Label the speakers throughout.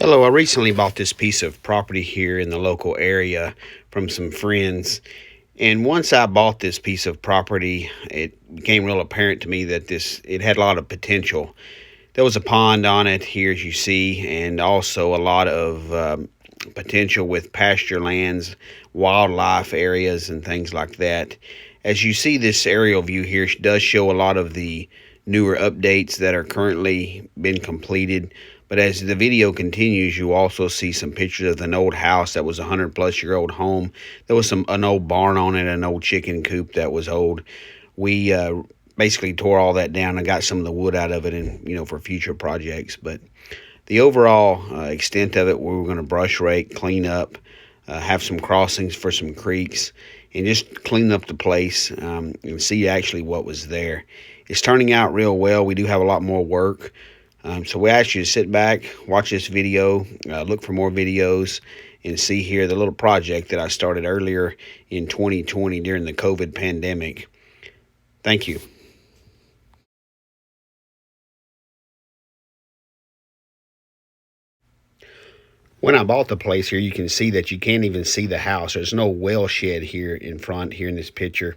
Speaker 1: Hello, I recently bought this piece of property here in the local area from some friends. And once I bought this piece of property, it became real apparent to me that it had a lot of potential. There was a pond on it here, as you see, and also a lot of potential with pasture lands, wildlife areas, and things like that. As you see, this aerial view here does show a lot of the newer updates that are currently been completed. But as the video continues, you also see some pictures of an old house that was a 100-plus-year-old home. There was an old barn on it, an old chicken coop that was old. We basically tore all that down and got some of the wood out of it, and for future projects. But the overall extent of it, we were going to brush rake, clean up, have some crossings for some creeks, and just clean up the place and see actually what was there. It's turning out real well. We do have a lot more work. So we ask you to sit back, watch this video, look for more videos, and see here the little project that I started earlier in 2020 during the COVID pandemic. Thank you. When I bought the place here, you can see that you can't even see the house. There's no well shed here in front, here in this picture.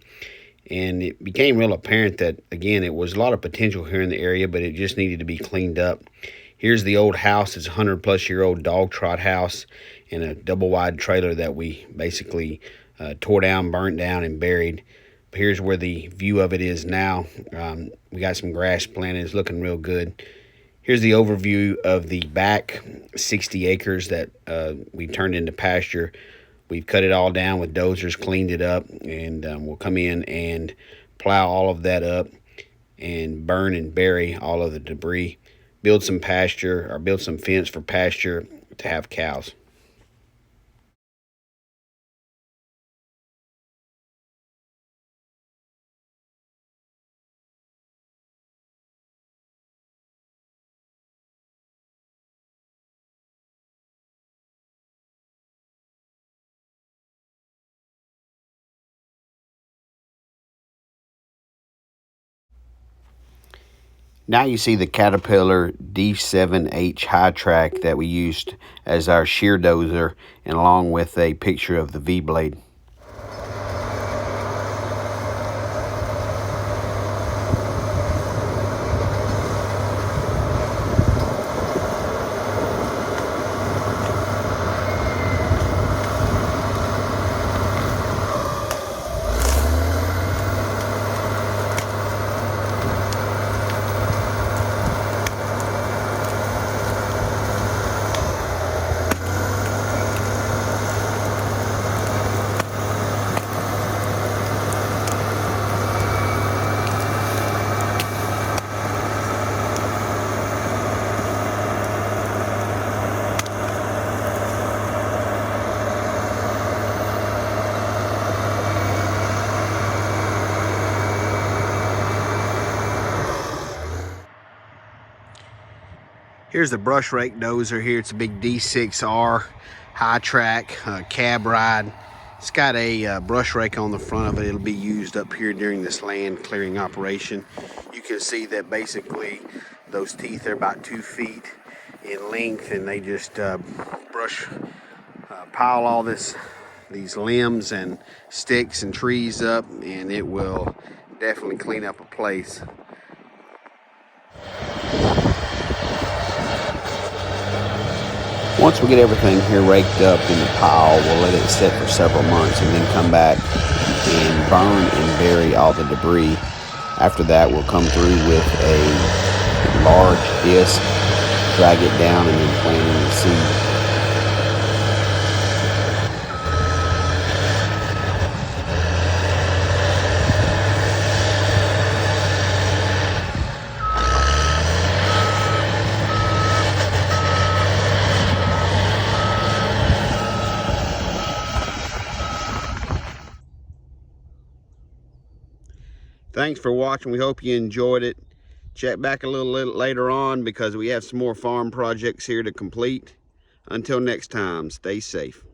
Speaker 1: And it became real apparent that, again, it was a lot of potential here in the area, but it just needed to be cleaned up. Here's the old house. It's a 100-plus-year-old dog trot house and a double-wide trailer that we basically tore down, burnt down, and buried. But here's where the view of it is now. We got some grass planted. It's looking real good. Here's the overview of the back 60 acres that we turned into pasture. We've cut it all down with dozers, cleaned it up, and we'll come in and plow all of that up and burn and bury all of the debris. Build some pasture, or build some fence for pasture to have cows. Now you see the Caterpillar D7H high track that we used as our shear dozer, and along with a picture of the V-blade. Here's the brush rake dozer here. It's a big D6R high track cab ride. It's got a brush rake on the front of it. It'll be used up here during this land clearing operation. You can see that basically those teeth are about 2 feet in length, and they just pile all these limbs and sticks and trees up, and it will definitely clean up a place. Once we get everything here raked up in the pile, we'll let it sit for several months and then come back and burn and bury all the debris. After that, we'll come through with a large disc, drag it down, and then plant in the seed. Thanks for watching. We hope you enjoyed it. Check back a little later on because we have some more farm projects here to complete. Until next time, stay safe.